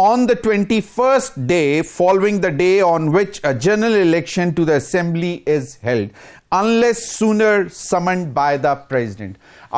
on the 21st day following the day on which a general election to the assembly is held unless sooner summoned by the president।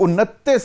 29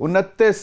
29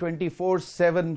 24/7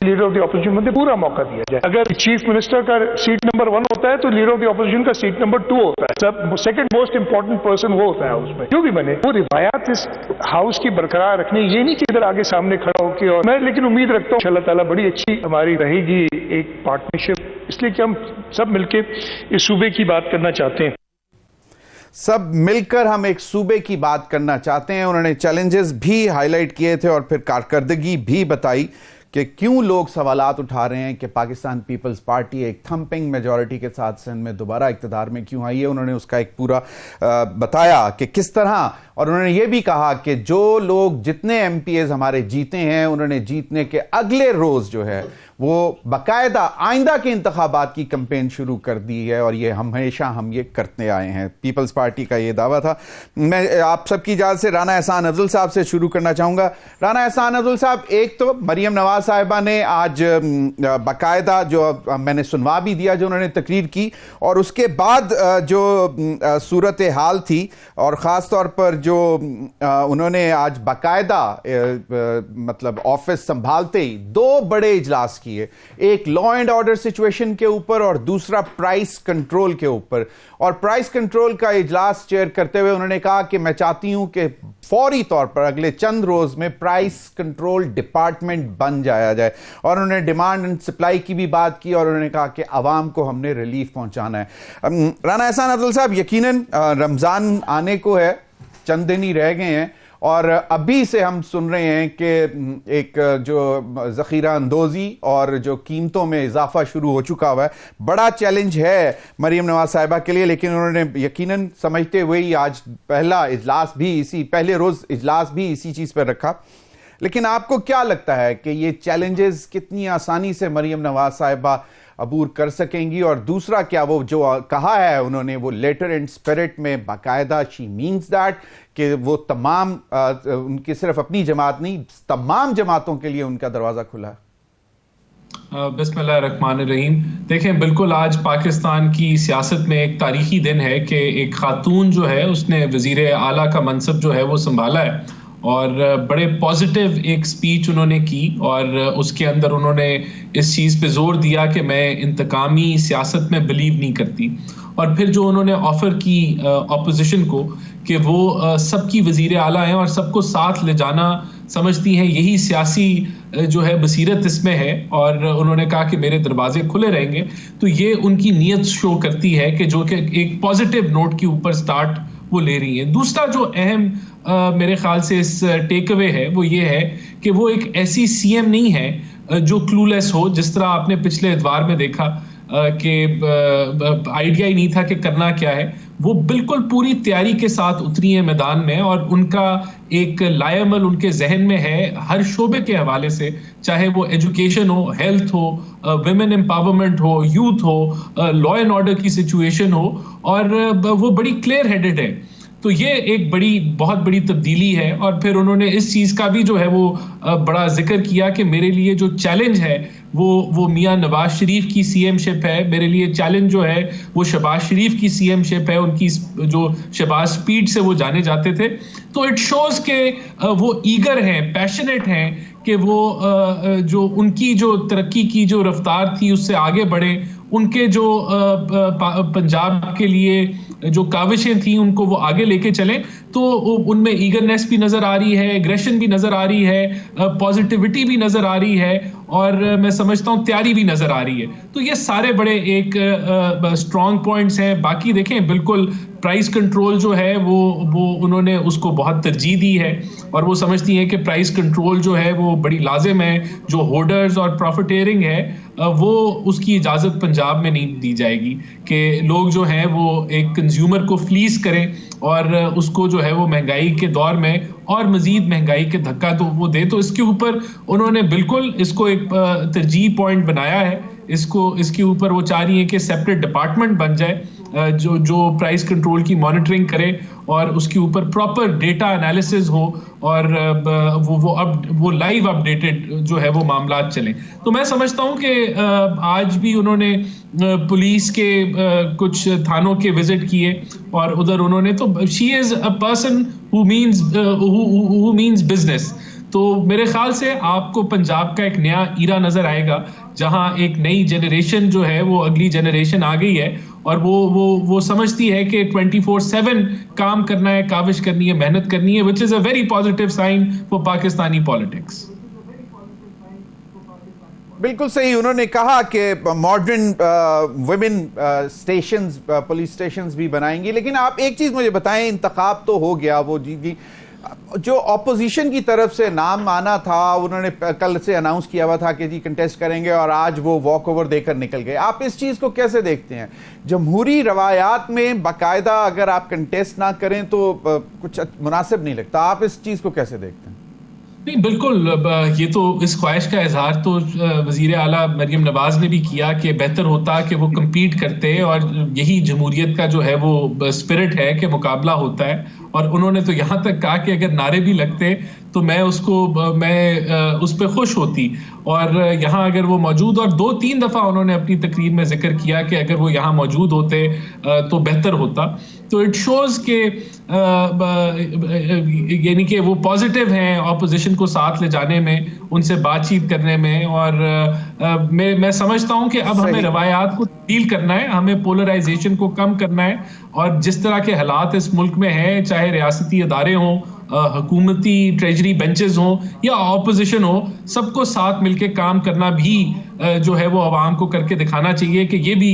leader of the opposition بنتے پورا موقع دیا جائے. اگر chief minister کا set number 1 ہوتا ہے تو لیڈر آف دی اپوزیشن کا سیٹ نمبر 2 ہوتا ہے. سب سیکنڈ موسٹ امپورٹنٹ پرسن وہ ہوتا ہے ہاؤس میں. جو بھی بنے وہ روایات اس ہاؤس کی برقرار رکھنی, یہ نہیں کہ ادھر آگے سامنے کھڑا ہو کے. اور میں لیکن امید رکھتا ہوں اللہ تعالیٰ بڑی اچھی ہماری رہے گی ایک پارٹنرشپ, اس لیے کہ ہم سب مل کے اس صوبے کی بات کرنا چاہتے ہیں. سب مل کر ہم ایک صوبے کی بات کرنا چاہتے ہیں. انہوں نے چیلنجز بھی ہائی لائٹ کیے تھے اور پھر کارکردگی بھی بتائی کہ کیوں لوگ سوالات اٹھا رہے ہیں کہ پاکستان پیپلز پارٹی ایک تھمپنگ میجورٹی کے ساتھ سندھ میں دوبارہ اقتدار میں کیوں آئی ہے. انہوں نے اس کا ایک پورا بتایا کہ کس طرح, اور انہوں نے یہ بھی کہا کہ جو لوگ جتنے ایم پی ایز ہمارے جیتے ہیں انہوں نے جیتنے کے اگلے روز جو ہے وہ باقاعدہ آئندہ کے انتخابات کی کمپین شروع کر دی ہے, اور یہ ہمیشہ ہم یہ کرتے آئے ہیں. پیپلز پارٹی کا یہ دعویٰ تھا. میں آپ سب کی اجازت سے رانا احسان افضل صاحب سے شروع کرنا چاہوں گا. رانا احسان افضل صاحب, ایک تو مریم نواز صاحبہ نے آج باقاعدہ جو میں نے سنوا بھی دیا جو انہوں نے تقریر کی, اور اس کے بعد جو صورتحال تھی, اور خاص طور پر جو انہوں نے آج باقاعدہ مطلب آفس سنبھالتے ہی 2 بڑے اجلاس کیے, ایک لا اینڈ آرڈر سچویشن کے اوپر اور دوسرا پرائس کنٹرول کے اوپر. اور پرائس کنٹرول کا اجلاس چیئر کرتے ہوئے انہوں نے کہا کہ میں چاہتی ہوں کہ فوری طور پر اگلے چند روز میں پرائس کنٹرول ڈپارٹمنٹ بن جایا جائے, اور انہوں نے ڈیمانڈ اینڈ سپلائی کی بھی بات کی, اور انہوں نے کہا کہ عوام کو ہم نے ریلیف پہنچانا ہے. رانا احسان افضل صاحب, یقیناً رمضان آنے کو ہے, چند دن ہی رہ گئے ہیں, اور ابھی سے ہم سن رہے ہیں کہ ایک جو ذخیرہ اندوزی اور جو قیمتوں میں اضافہ شروع ہو چکا ہوا ہے. بڑا چیلنج ہے مریم نواز صاحبہ کے لیے, لیکن انہوں نے یقیناً سمجھتے ہوئے ہی آج پہلے روز اجلاس بھی اسی چیز پر رکھا. لیکن آپ کو کیا لگتا ہے کہ یہ چیلنجز کتنی آسانی سے مریم نواز صاحبہ عبور کر سکیں گی؟ اور دوسرا, کیا وہ جو کہا ہے انہوں نے وہ لیٹر اینڈ اسپرٹ میں باقاعدہ شی مینز دیٹ کہ وہ تمام ان کی صرف اپنی جماعت نہیں تمام جماعتوں کے لیے ان کا دروازہ کھلا ہے؟ بسم اللہ الرحمن الرحیم. دیکھیں, بالکل آج پاکستان کی سیاست میں ایک تاریخی دن ہے کہ ایک خاتون جو ہے اس نے وزیر اعلیٰ کا منصب جو ہے وہ سنبھالا ہے, اور بڑے پازیٹیو ایک سپیچ انہوں نے کی, اور اس کے اندر انہوں نے اس چیز پہ زور دیا کہ میں انتقامی سیاست میں بلیو نہیں کرتی. اور پھر جو انہوں نے آفر کی اپوزیشن کو کہ وہ سب کی وزیر اعلیٰ ہیں اور سب کو ساتھ لے جانا سمجھتی ہیں, یہی سیاسی جو ہے بصیرت اس میں ہے, اور انہوں نے کہا کہ میرے دروازے کھلے رہیں گے. تو یہ ان کی نیت شو کرتی ہے کہ جو کہ ایک پازیٹیو نوٹ کے اوپر سٹارٹ وہ لے رہی ہیں. دوسرا جو اہم میرے خیال سے اس ٹیک اوے ہے وہ یہ ہے کہ وہ ایک ایسی سی ایم نہیں ہے جو کلولیس ہو, جس طرح آپ نے پچھلے اتوار میں دیکھا کہ آئیڈیا ہی نہیں تھا کہ کرنا کیا ہے. وہ بالکل پوری تیاری کے ساتھ اتری ہیں میدان میں, اور ان کا ایک لائے عمل ان کے ذہن میں ہے ہر شعبے کے حوالے سے, چاہے وہ education who, health who, women empowerment who, youth who, law and order کی سچویشن ہو, اور وہ بڑی کلیئر ہیڈڈ ہے. تو یہ ایک بہت بڑی تبدیلی ہے. اور پھر انہوں نے اس چیز کا بھی جو ہے وہ بڑا ذکر کیا کہ میرے لیے جو چیلنج ہے وہ میاں نواز شریف کی سی ایم شپ ہے, میرے لیے چیلنج جو ہے وہ شہباز شریف کی سی ایم شپ ہے, ان کی جو شہباز سپیڈ سے وہ جانے جاتے تھے. تو اٹ شوز کہ وہ ایگر ہیں, پیشنیٹ ہیں کہ وہ جو ان کی جو ترقی کی جو رفتار تھی اس سے آگے بڑھیں, ان کے جو پنجاب کے لیے جو کاوشیں تھیں ان کو وہ آگے لے کے چلیں. تو ان میں ایگرنیس بھی نظر آ رہی ہے, ایگریشن بھی نظر آ رہی ہے, پازیٹیوٹی بھی نظر آ رہی ہے, اور میں سمجھتا ہوں تیاری بھی نظر آ رہی ہے. تو یہ سارے بڑے ایک اسٹرانگ پوائنٹس ہیں. باقی دیکھیں, بالکل پرائز کنٹرول جو ہے وہ انہوں نے اس کو بہت ترجیح دی ہے, اور وہ سمجھتی ہیں کہ پرائز کنٹرول جو ہے وہ بڑی لازم ہے. جو ہولڈرز اور پروفیٹیرنگ ہے وہ اس کی اجازت پنجاب میں نہیں دی جائے گی کہ لوگ جو ہیں وہ ایک کنزیومر کو فلیس کریں اور اس کو جو ہے وہ مہنگائی کے دور میں اور مزید مہنگائی کے دھکا تو وہ دے. تو اس کے اوپر انہوں نے بالکل اس کو ایک ترجیح پوائنٹ بنایا ہے. اس کے اوپر وہ چاہ رہی ہیں کہ سیپریٹ ڈپارٹمنٹ بن جائے جو پرائز کنٹرول کی مانیٹرنگ کرے, اور اس کے اوپر پراپر ڈیٹا انالیسز ہو, اور وہ لائیو اپڈیٹڈ جو ہے وہ معاملات چلیں. تو میں سمجھتا ہوں کہ آج بھی انہوں نے پولیس کے کچھ تھانوں کے وزٹ کیے, اور ادھر انہوں نے تو she is a person who means business. تو میرے خیال سے آپ کو پنجاب کا ایک نیا ایرا نظر آئے گا جہاں ایک نئی جنریشن جو ہے وہ اگلی جنریشن آ گئی ہے اور وہ سمجھتی ہے کہ 24/7 کام کرنا ہے, کاوش کرنی ہے, محنت کرنی ہے, which is a very positive sign for Pakistani politics. بالکل صحیح. انہوں نے کہا کہ modern women stations, police stations بھی بنائیں گی. لیکن آپ ایک چیز مجھے بتائیں, انتخاب تو ہو گیا, وہ جو اپوزیشن کی طرف سے نام آنا تھا انہوں نے کل سے اناؤنس کیا ہوا تھا کہ جی کنٹیسٹ کریں گے, اور آج وہ واک اوور دے کر نکل گئے. آپ اس چیز کو کیسے دیکھتے ہیں؟ جمہوری روایات میں باقاعدہ اگر آپ کنٹیسٹ نہ کریں تو کچھ مناسب نہیں لگتا. آپ اس چیز کو کیسے دیکھتے ہیں؟ نہیں بالکل, یہ تو اس خواہش کا اظہار تو وزیر اعلیٰ مریم نواز نے بھی کیا کہ بہتر ہوتا کہ وہ کمپیٹ کرتے, اور یہی جمہوریت کا جو ہے وہ اسپرٹ ہے کہ مقابلہ ہوتا ہے. اور انہوں نے تو یہاں تک کہا کہ اگر نعرے بھی لگتے تو میں اس پہ خوش ہوتی, اور یہاں اگر وہ موجود, اور 2-3 دفعہ انہوں نے اپنی تقریر میں ذکر کیا کہ اگر وہ یہاں موجود ہوتے تو بہتر ہوتا. تو اٹ شوز کہ یعنی کہ وہ پازیٹیو ہیں اپوزیشن کو ساتھ لے جانے میں, ان سے بات چیت کرنے میں, اور میں سمجھتا ہوں کہ اب ہمیں روایات کو تبدیل کرنا ہے, ہمیں پولرائزیشن کو کم کرنا ہے, اور جس طرح کے حالات اس ملک میں ہیں, چاہے ریاستی ادارے ہوں, حکومتی ٹریجری بینچز ہوں یا اپوزیشن ہو, سب کو ساتھ مل کے کام کرنا بھی جو ہے وہ عوام کو کر کے دکھانا چاہیے کہ یہ بھی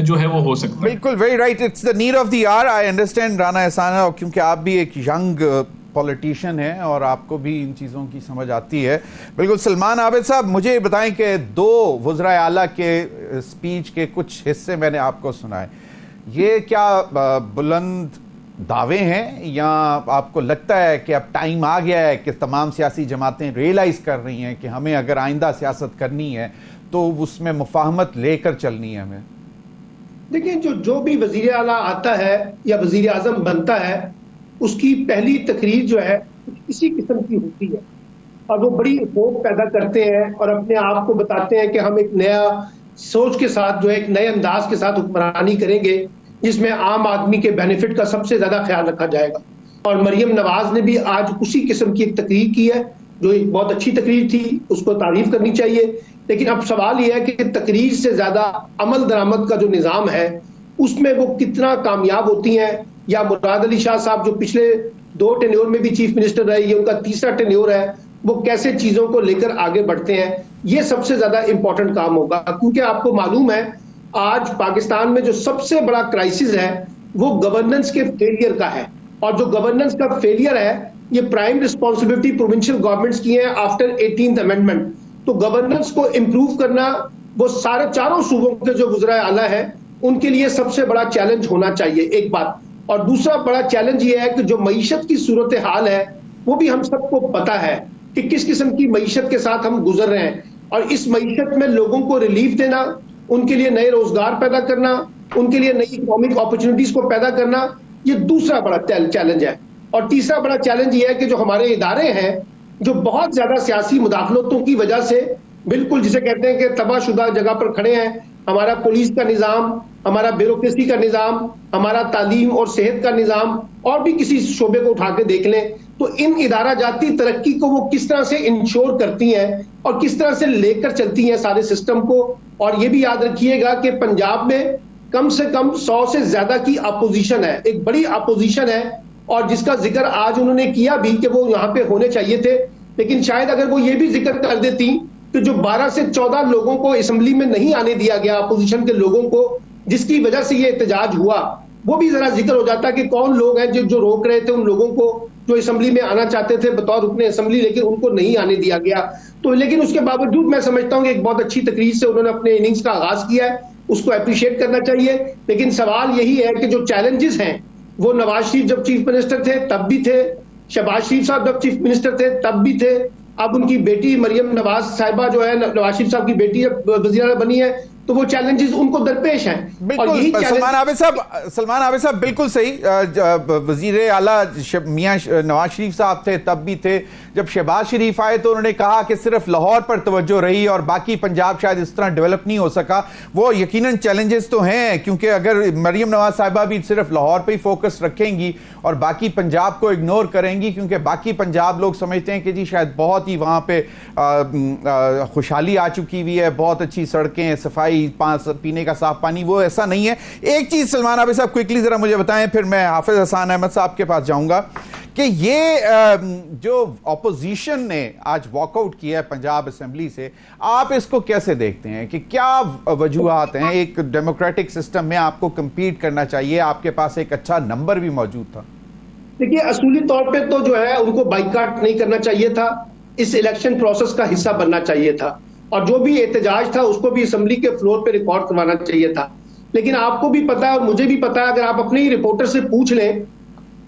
جو ہے وہ ہو سکتا ہے. بالکل, very right, it's the need of the hour. I understand Rana Ehsan, کیونکہ آپ بھی ایک ینگ پولیٹیشین ہیں اور آپ کو بھی ان چیزوں کی سمجھ آتی ہے. بالکل. سلمان عابد صاحب, مجھے بتائیں کہ 2 وزرائے اعلیٰ کے اسپیچ کے کچھ حصے میں نے آپ کو سنائے, یہ کیا بلند دعوے ہیں, یا آپ کو لگتا ہے کہ اب ٹائم آ گیا ہے کہ تمام سیاسی جماعتیں ریئلائز کر رہی ہیں کہ ہمیں اگر آئندہ سیاست کرنی ہے تو اس میں مفاہمت لے کر چلنی ہے ہمیں؟ دیکھیں, جو بھی وزیر اعلیٰ آتا ہے یا وزیر اعظم بنتا ہے, اس کی پہلی تقریر جو ہے اسی قسم کی ہوتی ہے, اور وہ بڑی ہوپ پیدا کرتے ہیں اور اپنے آپ کو بتاتے ہیں کہ ہم ایک نیا سوچ کے ساتھ جو ہے ایک نئے انداز کے ساتھ حکمرانی کریں گے جس میں عام آدمی کے بینیفٹ کا سب سے زیادہ خیال رکھا جائے گا. اور مریم نواز نے بھی آج اسی قسم کی ایک تقریر کی ہے جو ایک بہت اچھی تقریر تھی, اس کو تعریف کرنی چاہیے. لیکن اب سوال یہ ہے کہ تقریر سے زیادہ عمل درآمد کا جو نظام ہے اس میں وہ کتنا کامیاب ہوتی ہیں, یا مراد علی شاہ صاحب جو پچھلے 2 ٹینیور میں بھی چیف منسٹر رہے, یہ ان کا 3را ٹینیور ہے, وہ کیسے چیزوں کو لے کر آگے بڑھتے ہیں. یہ سب سے زیادہ امپورٹنٹ کام ہوگا, کیونکہ آپ کو معلوم ہے آج پاکستان میں جو سب سے بڑا کرائسس ہے وہ گورننس کے فیلئر کا ہے, اور جو گورننس کا فیلئر ہے یہ پرائم رسپانسبلٹی پروونشل گورنمنٹس کی ہے آفٹر 18th امینڈمنٹ. تو گورننس کو امپروو کرنا وہ چاروں صوبوں کے جو وزرائے اعلیٰ ہیں ان کے لیے سب سے بڑا چیلنج ہونا چاہیے, ایک بات. اور دوسرا بڑا چیلنج یہ ہے کہ جو معیشت کی صورتحال ہے وہ بھی ہم سب کو پتا ہے کہ کس قسم کی معیشت کے ساتھ ہم گزر رہے ہیں, اور اس معیشت میں لوگوں کو ریلیف دینا, ان کے لیے نئے روزگار پیدا کرنا, ان کے لیے نئی اکنامک اپرچونٹیز کو پیدا کرنا, یہ دوسرا بڑا چیلنج ہے. اور تیسرا بڑا چیلنج یہ ہے کہ جو ہمارے ادارے ہیں جو بہت زیادہ سیاسی مداخلتوں کی وجہ سے بالکل جسے کہتے ہیں کہ تباہ شدہ جگہ پر کھڑے ہیں, ہمارا پولیس کا نظام, ہمارا بیوروکریسی کا نظام, ہمارا تعلیم اور صحت کا نظام, اور بھی کسی شعبے کو اٹھا کے دیکھ لیں تو ان ادارہ جاتی ترقی کو وہ کس طرح سے انشور کرتی ہیں اور کس طرح سے لے کر چلتی ہیں سارے سسٹم کو. اور یہ بھی یاد رکھیے گا کہ پنجاب میں کم سے کم 100 سے زیادہ کی اپوزیشن ہے, ایک بڑی اپوزیشن ہے, اور جس کا ذکر آج انہوں نے کیا بھی کہ وہ یہاں پہ ہونے چاہیے تھے. لیکن شاید اگر وہ یہ بھی ذکر کر دیتی کہ جو 12 سے 14 لوگوں کو اسمبلی میں نہیں آنے دیا گیا اپوزیشن کے لوگوں کو, جس کی وجہ سے یہ احتجاج ہوا, وہ بھی ذرا ذکر ہو جاتا کہ کون لوگ ہیں جو روک رہے تھے ان لوگوں کو جو اسمبلی میں آنا چاہتے تھے بطور رکن اسمبلی, لیکن ان کو نہیں آنے دیا گیا. تو لیکن اس کے باوجود میں سمجھتا ہوں کہ ایک بہت اچھی تقریر سے انہوں نے اپنے اننگز کا آغاز کیا ہے, اس کو اپریشیٹ کرنا چاہیے. لیکن سوال یہی ہے کہ جو چیلنجز ہیں وہ نواز شریف جب چیف منسٹر تھے تب بھی تھے, شہباز شریف صاحب جب چیف منسٹر تھے تب بھی تھے, اب ان کی بیٹی مریم نواز صاحبہ جو ہے نواز شریف صاحب کی بیٹی جب وزیر اعلیٰ بنی ہے تو وہ چیلنجز ان کو درپیش ہیں. بالکل سلمان عابد صاحب بالکل صحیح. وزیر اعلیٰ میاں نواز شریف صاحب تھے تب بھی تھے, جب شہباز شریف آئے تو انہوں نے کہا کہ صرف لاہور پر توجہ رہی اور باقی پنجاب شاید اس طرح ڈیولپ نہیں ہو سکا. وہ یقیناً چیلنجز تو ہیں, کیونکہ اگر مریم نواز صاحبہ بھی صرف لاہور پہ ہی فوکس رکھیں گی اور باقی پنجاب کو اگنور کریں گی, کیونکہ باقی پنجاب لوگ سمجھتے ہیں کہ جی شاید بہت ہی وہاں پہ خوشحالی آ چکی ہوئی ہے, بہت اچھی سڑکیں, صفائی, پینے کا صاف پانی, وہ ایسا نہیں ہے. ایک چیز سلمان عابد صاحب کوئکلی ذرا مجھے بتائیں, پھر میں حافظ حسان احمد صاحب کے پاس جاؤں گا, کہ یہ جو اپوزیشن نے آج واک آؤٹ کیا ہے پنجاب اسمبلی سے, آپ اس کو کیسے دیکھتے ہیں کہ کیا وجوہات ہیں؟ ایک ڈیموکریٹک سسٹم میں آپ کو کمپیٹ کرنا چاہیے, آپ کے پاس ایک اچھا نمبر بھی موجود تھا. دیکھیے اصولی طور پہ تو جو ہے ان کو بائیکاٹ نہیں کرنا چاہیے تھا, اس الیکشن پروسیس کا حصہ بننا چاہیے تھا, اور جو بھی احتجاج تھا اس کو بھی اسمبلی کے فلور پہ ریکارڈ کروانا چاہیے تھا. لیکن آپ کو بھی پتا ہے اور مجھے بھی پتا ہے, اگر آپ اپنے ہی رپورٹر سے پوچھ لیں,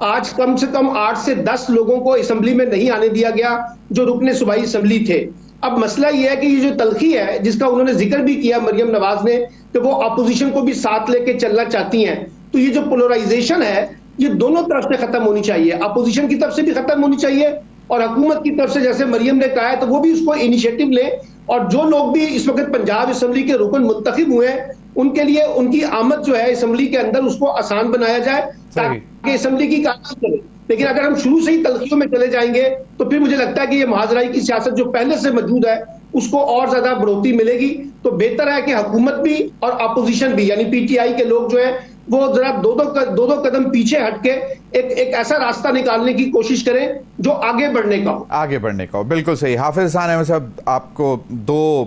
آج کم سے کم 8 سے 10 لوگوں کو اسمبلی میں نہیں آنے دیا گیا جو رکن صوبائی اسمبلی تھے. اب مسئلہ یہ ہے کہ یہ جو تلخی ہے جس کا انہوں نے ذکر بھی کیا مریم نواز نے, کہ وہ اپوزیشن کو بھی ساتھ لے کے چلنا چاہتی ہیں, تو یہ جو پولرائزیشن ہے یہ دونوں طرف سے ختم ہونی چاہیے. اپوزیشن کی طرف سے بھی ختم ہونی چاہیے اور حکومت کی طرف سے, جیسے مریم نے کہا ہے, تو وہ بھی اس کو انیشیٹو لے, اور جو لوگ بھی اس وقت پنجاب اسمبلی کے رکن منتخب ہوئے ہیں ان کے لیے ان کی آمد جو ہے اسمبلی کے اندر اس کو آسان بنایا جائے تاکہ اسمبلی کی کارروائی کرے. لیکن اگر ہم شروع سے ہی تلخیوں میں چلے جائیں گے تو پھر مجھے لگتا ہے کہ یہ محاذرائی کی سیاست جو پہلے سے موجود ہے اس کو اور زیادہ بڑھوتری ملے گی. تو بہتر ہے کہ حکومت بھی اور اپوزیشن بھی, یعنی پی ٹی آئی کے لوگ جو ہیں وہ ذرا دو قدم پیچھے ہٹ کے ایک ایسا راستہ نکالنے کی کوشش کریں جو آگے بڑھنے کا ہو. بالکل صحیح. حافظ حسان احمد صاحب, آپ کو 2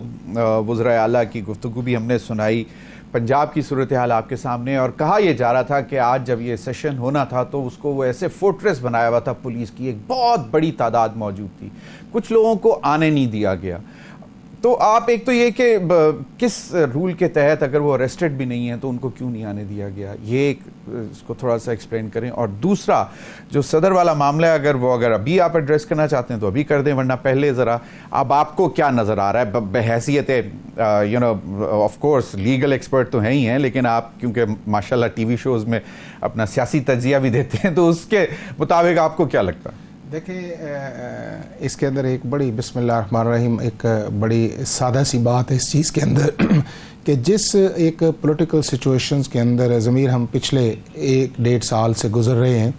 وزرائے اعلیٰ کی گفتگو بھی ہم نے سنائی, پنجاب کی صورتحال آپ کے سامنے, اور کہا یہ جا رہا تھا کہ آج جب یہ سیشن ہونا تھا تو اس کو وہ ایسے فورٹریس بنایا ہوا تھا, پولیس کی ایک بہت بڑی تعداد موجود تھی, کچھ لوگوں کو آنے نہیں دیا گیا. تو آپ ایک تو یہ کہ کس رول کے تحت اگر وہ اریسٹڈ بھی نہیں ہیں تو ان کو کیوں نہیں آنے دیا گیا, یہ اس کو تھوڑا سا ایکسپلین کریں. اور دوسرا جو صدر والا معاملہ ہے, اگر ابھی آپ ایڈریس کرنا چاہتے ہیں تو ابھی کر دیں, ورنہ پہلے ذرا اب آپ کو کیا نظر آ رہا ہے بحیثیت آف کورس لیگل ایکسپرٹ تو ہیں ہی ہیں, لیکن آپ کیونکہ ماشاءاللہ ٹی وی شوز میں اپنا سیاسی تجزیہ بھی دیتے ہیں, تو اس کے مطابق آپ کو کیا لگتا ہے؟ دیکھیں اس کے اندر ایک بڑی بسم اللہ الرحمن الرحیم ایک بڑی سادہ سی بات ہے اس چیز کے اندر کہ جس ایک پولیٹیکل سچویشنز کے اندر ضمیر ہم پچھلے 1-1.5 سال سے گزر رہے ہیں,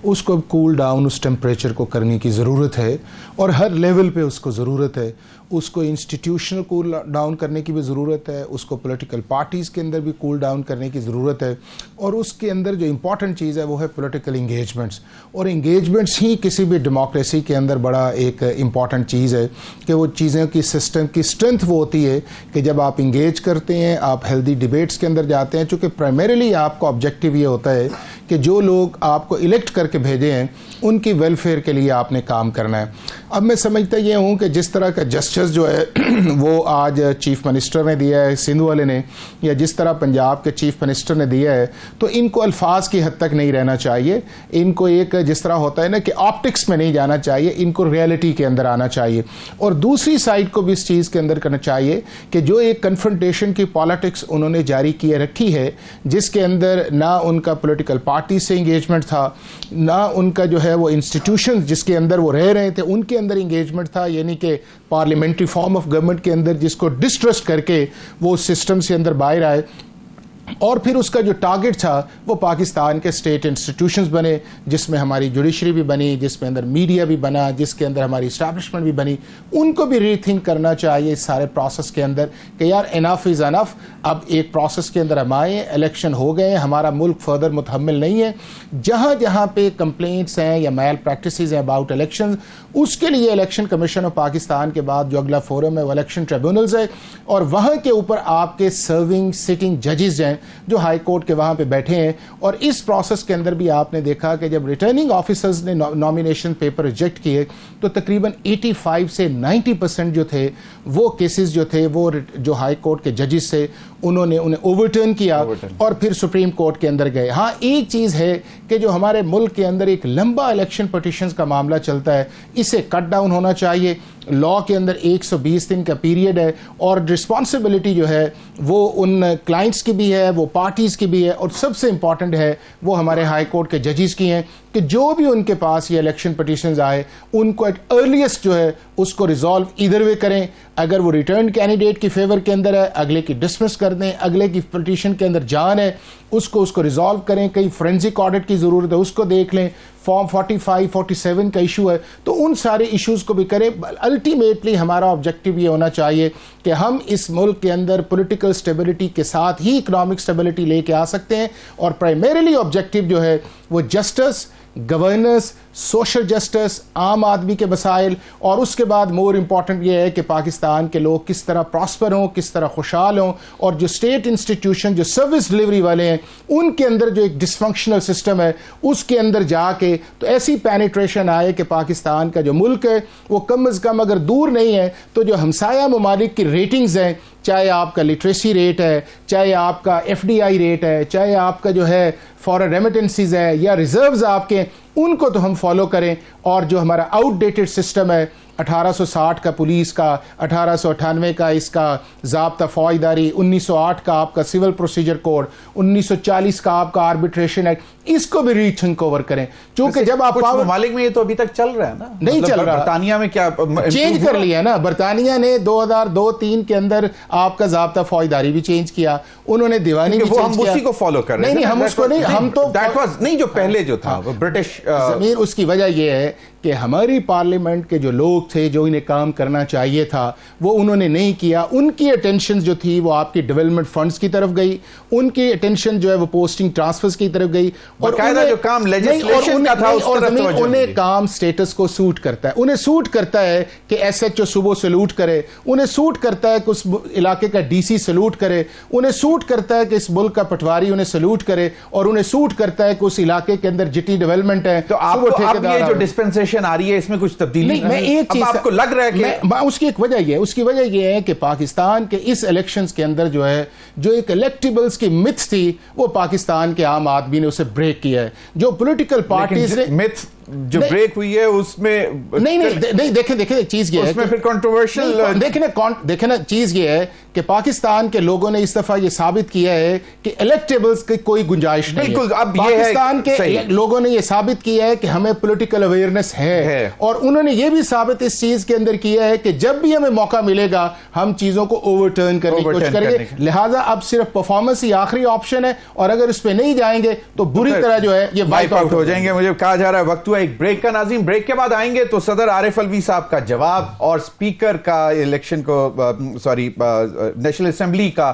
اس کو کول ڈاؤن اس ٹیمپریچر کو کرنے کی ضرورت ہے, اور ہر لیول پہ اس کو ضرورت ہے. اس کو انسٹیٹیوشنل کول ڈاؤن کرنے کی بھی ضرورت ہے, اس کو پولیٹیکل پارٹیز کے اندر بھی کول ڈاؤن کرنے کی ضرورت ہے, اور اس کے اندر جو امپورٹنٹ چیز ہے وہ ہے پولیٹیکل انگیجمنٹس. اور انگیجمنٹس ہی کسی بھی ڈیموکریسی کے اندر بڑا ایک امپورٹنٹ چیز ہے, کہ وہ چیزوں کی سسٹم کی اسٹرینتھ وہ ہوتی ہے کہ جب آپ انگیج کرتے ہیں, آپ ہیلدی ڈیبیٹس کے اندر جاتے ہیں, چونکہ پرائمریلی آپ کو آبجیکٹیو یہ ہوتا ہے کہ جو لوگ آپ کو الیکٹ کر کے بھیجے ہیں ان کی ویلفیئر کے لیے آپ نے کام کرنا ہے. اب میں سمجھتا یہ ہوں کہ جس طرح کا جسٹس جو ہے وہ آج چیف منسٹر نے دیا ہے سندھ والے نے, یا جس طرح پنجاب کے چیف منسٹر نے دیا ہے, تو ان کو الفاظ کی حد تک نہیں رہنا چاہیے, ان کو ایک جس طرح ہوتا ہے نا کہ آپٹکس میں نہیں جانا چاہیے, ان کو ریئلٹی کے اندر آنا چاہیے. اور دوسری سائڈ کو بھی اس چیز کے اندر کرنا چاہیے کہ جو ایک کنفرنٹیشن کی پالیٹکس انہوں نے جاری کیے رکھی ہے, جس کے اندر نہ ان کا پولیٹیکل پارٹی سے انگیجمنٹ تھا, نہ ان کا جو ہے وہ انسٹیٹیوشن جس کے اندر وہ رہ رہے تھے ان کے اندر انگیجمنٹ تھا, یعنی کہ پارلیمنٹری فارم آف گورنمنٹ کے اندر جس کو ڈسٹرسٹ کر کے وہ سسٹم سے اندر باہر آئے. اور پھر اس کا جو ٹارگٹ تھا وہ پاکستان کے اسٹیٹ انسٹیٹیوشنز بنے, جس میں ہماری جوڈیشری بھی بنی, جس میں اندر میڈیا بھی بنا, جس کے اندر ہماری اسٹیبلشمنٹ بھی بنی. ان کو بھی ری تھنک کرنا چاہیے اس سارے پروسیس کے اندر کہ یار انف از انف, اب ایک پروسیس کے اندر ہم آئے, الیکشن ہو گئے, ہمارا ملک فردر متحمل نہیں ہے. جہاں جہاں پہ کمپلینٹس ہیں یا میل پریکٹسز ہیں اباؤٹ الیکشن, اس کے لیے الیکشن کمیشن آف پاکستان کے بعد جو اگلا فورم ہے وہ الیکشن ٹریبیونلز ہے, اور وہاں کے اوپر آپ کے سرونگ سٹنگ ججز ہیں جو ہائی کورٹ کے وہاں پہ بیٹھے ہیں. اور اس پروسیس کے اندر بھی آپ نے دیکھا کہ جب ریٹرننگ آفیسرز نے نامینیشن پیپر ریجیکٹ کیے تو تقریباً 85 سے 90% جو تھے وہ کیسز جو تھے وہ جو ہائی کورٹ کے ججز سے انہوں نے انہیں اوورٹرن کیا اور پھر سپریم کورٹ کے اندر گئے. ہاں ایک چیز ہے کہ جو ہمارے ملک کے اندر ایک لمبا الیکشن پٹیشنز کا معاملہ چلتا ہے, اسے کٹ ڈاؤن ہونا چاہیے. لا کے اندر 120 دن کا پیریڈ ہے اور رسپانسبلٹی جو ہے وہ ان کلائنٹس کی بھی ہے, وہ پارٹیز کی بھی ہے, اور سب سے امپورٹنٹ ہے وہ ہمارے ہائی کورٹ کے ججز کی ہیں کہ جو بھی ان کے پاس یہ الیکشن پٹیشنز آئے ان کو ایٹ ارلیسٹ جو ہے اس کو ریزالو ایدر وے کریں. اگر وہ ریٹرن کینڈیڈیٹ کی فیور کے اندر ہے اگلے کی ڈسمس کر دیں, اگلے کی پٹیشن کے اندر جان ہے اس کو ریزالو کریں. کئی فورینزک آڈٹ کی ضرورت ہے اس کو دیکھ لیں, فارم 45 47 کا ایشو ہے تو ان سارے ایشوز کو بھی کریں. الٹیمیٹلی ہمارا آبجیکٹیو یہ ہونا چاہیے کہ ہم اس ملک کے اندر پولیٹیکل سٹیبلٹی کے ساتھ ہی اکنامک سٹیبلٹی لے کے آ سکتے ہیں, اور پرائمریلی آبجیکٹیو جو ہے وہ جسٹس, گورننس, سوشل جسٹس, عام آدمی کے مسائل, اور اس کے بعد مور امپورٹنٹ یہ ہے کہ پاکستان کے لوگ کس طرح پراسپر ہوں, کس طرح خوشحال ہوں, اور جو اسٹیٹ انسٹیٹیوشن جو سروس ڈلیوری والے ہیں ان کے اندر جو ایک ڈسفنکشنل سسٹم ہے اس کے اندر جا کے تو ایسی پینیٹریشن آئے کہ پاکستان کا جو ملک ہے وہ کم از کم اگر دور نہیں ہے تو جو ہمسایہ ممالک کی ریٹنگز ہیں, چاہے آپ کا لٹریسی ریٹ ہے, چاہے آپ کا FDI ریٹ ہے, چاہے آپ کا جو ہے فارن ریمیٹنسز ہے یا ریزروز آپ کے, ان کو تو ہم فالو کریں. اور جو ہمارا آؤٹ ڈیٹڈ سسٹم ہے 1860 کا پولیس کا, 1898 کا اس کا ضابطہ فوجداری, 1908 کا آپ کا سول پروسیجر کوڈ, 1940 کا آپ کا آربیٹریشن ایکٹ, اس کو بھی ری تھنک اوور کریں. چونکہ جب آپ ممالک میں یہ تو ابھی تک چل رہا ہے نا, نہیں چل رہا. برطانیہ میں کیا چینج کر لیا نا, برطانیہ نے 2002-3 کے اندر آپ کا ضابطہ فوجداری بھی چینج کیا, انہوں نے دیوانی بھی چینج کیا. اسی کو فالو کر رہے ہیں. نہیں ہم اس کو نہیں, ہم تو نہیں جو پہلے جو تھا وہ برٹش ضمیر. اس کی وجہ یہ ہے کہ ہماری پارلیمنٹ کے جو لوگ تھے جو انہیں کام کرنا چاہیے تھا وہ انہوں نے نہیں کیا. ان کی اٹینشن جو تھی وہ آپ کی ڈیولپمنٹ فنڈز کی طرف گئی, ان کی اٹینشن جو ہے وہ پوسٹنگ ٹرانسفرز کی طرف گئی, اور جو کام لیجسلیشن کا تھا اس طرف توجہ. انہیں کام سٹیٹس کو سوٹ کرتا ہے, انہیں سوٹ کرتا ہے کہ SHO صبح سلوٹ کرے, انہیں سوٹ کرتا ہے کہ اس علاقے کا DC سلوٹ کرے, انہیں سوٹ کرتا ہے کہ اس ملک کا پٹواری انہیں سلوٹ کرے, اور انہیں سوٹ کرتا ہے کہ اس علاقے کے اندر جتنی ڈیولپمنٹ ہے. تو آپ یہ جو ڈسپنسیشن آ رہی ہے اس میں کچھ تبدیلی نہیں, میں ایک چیز آپ کو لگ رہا ہے کہ اس کی ایک وجہ یہ ہے, اس کی وجہ یہ ہے کہ پاکستان کے اس الیکشنز کے اندر جو ہے جو ایک الیکٹیبلز کی متھ تھی وہ پاکستان کے عام آدمی نے اسے بریک کیا ہے. جو پولیٹیکل پارٹیز نے جو بریک ہوئی ہے اس میں نہیں دیکھیں چیز یہ ہے اس میں پھر کنٹروورشل دیکھیں نا چیز یہ ہے کہ پاکستان کے لوگوں نے اس دفعہ یہ ثابت کیا ہے کہ الیکٹیبلز کی کوئی گنجائش نہیں ہے. اب پاکستان کے لوگوں نے یہ ثابت کیا ہے کہ ہمیں پولیٹیکل اویئرنس ہے, اور انہوں نے یہ بھی ثابت اس چیز کے اندر کیا ہے کہ جب بھی ہمیں موقع ملے گا ہم چیزوں کو اوور ٹرن کرنے کی کوشش کریں گے. لہٰذا اب صرف پرفارمنس ہی آخری آپشن ہے, اور اگر اس پہ نہیں جائیں گے تو بری طرح جو ہے یہ وائپ آؤٹ ہو جائیں گے. مجھے کہا جا رہا ہے وقت ہوا ایک بریک کا. ناظرین بریک کے بعد آئیں گے تو صدر عارف الوی صاحب کا جواب اور اسپیکر کا الیکشن کو نیشنل اسمبلی کا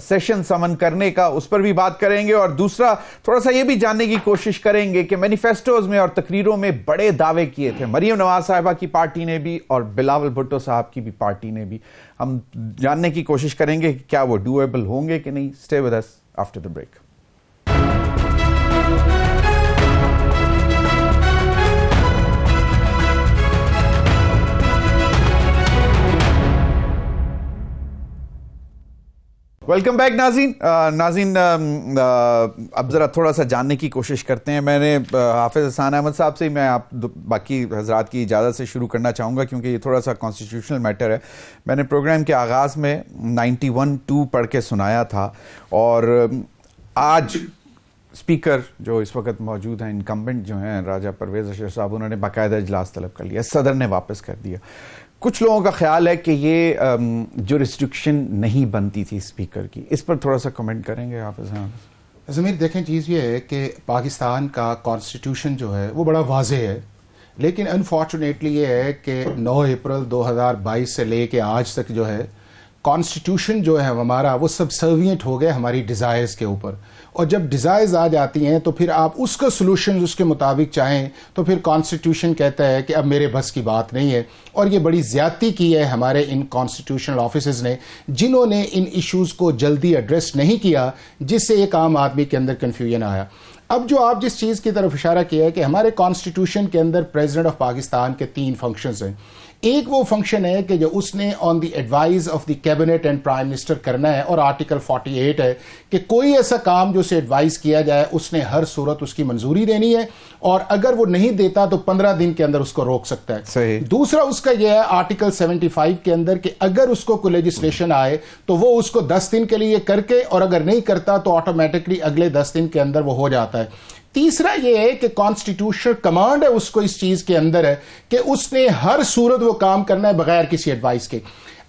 سیشن سمن کرنے کا, اس پر بھی بات کریں گے. اور دوسرا تھوڑا سا یہ بھی جاننے کی کوشش کریں گے کہ مینیفیسٹوز میں اور تقریروں میں بڑے دعوے کیے تھے مریم نواز صاحبہ کی پارٹی نے بھی اور بلاول بھٹو صاحب کی بھی پارٹی نے بھی. ہم جاننے کی کوشش کریں گے کہ کیا وہ ڈویبل ہوں گے کہ نہیں. Stay with us after the break. Welcome back ناظرین. اب ذرا تھوڑا سا جاننے کی کوشش کرتے ہیں. میں نے حافظ حسان احمد صاحب سے میں آپ باقی حضرات کی اجازت سے شروع کرنا چاہوں گا کیونکہ یہ تھوڑا سا کانسٹیٹیوشنل میٹر ہے. میں نے پروگرام کے آغاز میں 91-2 پڑھ کے سنایا تھا, اور آج اسپیکر جو اس وقت موجود ہیں انکمبنٹ جو ہیں راجہ پرویز اشرف صاحب, انہوں نے باقاعدہ اجلاس طلب کر لیا, صدر نے واپس کر دیا. کچھ لوگوں کا خیال ہے کہ یہ جو ریسٹرکشن نہیں بنتی تھی اسپیکر کی, اس پر تھوڑا سا کمنٹ کریں گے حافظ صاحب. ضمیر دیکھیں چیز یہ ہے کہ پاکستان کا کانسٹیٹیوشن جو ہے وہ بڑا واضح ہے, لیکن انفارچونیٹلی یہ ہے کہ 9 اپریل 2022 سے لے کے آج تک جو ہے کانسٹیٹیوشن جو ہے ہمارا وہ سبسروینٹ ہو گئے ہماری ڈیزائرز کے اوپر, اور جب ڈیزائرز آ جاتی ہیں تو پھر آپ اس کا سلوشن اس کے مطابق چاہیں تو پھر کانسٹیٹیوشن کہتا ہے کہ اب میرے بس کی بات نہیں ہے. اور یہ بڑی زیادتی کی ہے ہمارے ان کانسٹیٹیوشنل آفیسز نے, جنہوں نے ان ایشوز کو جلدی ایڈریس نہیں کیا, جس سے ایک عام آدمی کے اندر کنفیوژن آیا. اب جو آپ جس چیز کی طرف اشارہ کیا ہے کہ ہمارے کانسٹیٹیوشن کے اندر پریزیڈنٹ آف پاکستان کے 3 فنکشنز ہیں. ایک وہ فنکشن ہے کہ جو اس نے on the advice of the cabinet and prime minister کرنا ہے, اور آرٹیکل 48 ہے کہ کوئی ایسا کام جو اسے ایڈوائز کیا جائے اس نے ہر صورت اس کی منظوری دینی ہے, اور اگر وہ نہیں دیتا تو 15 دن کے اندر اس کو روک سکتا ہے. صحیح. دوسرا اس کا یہ ہے آرٹیکل 75 کے اندر کہ اگر اس کو کوئی لیجسلیشن آئے تو وہ اس کو 10 دن کے لیے کر کے, اور اگر نہیں کرتا تو آٹومیٹکلی اگلے 10 دن کے اندر وہ ہو جاتا ہے. تیسرا یہ ہے کہ کانسٹیٹیوشنل کمانڈ ہے اس کو اس چیز کے اندر ہے کہ اس نے ہر صورت وہ کام کرنا ہے بغیر کسی ایڈوائس کے.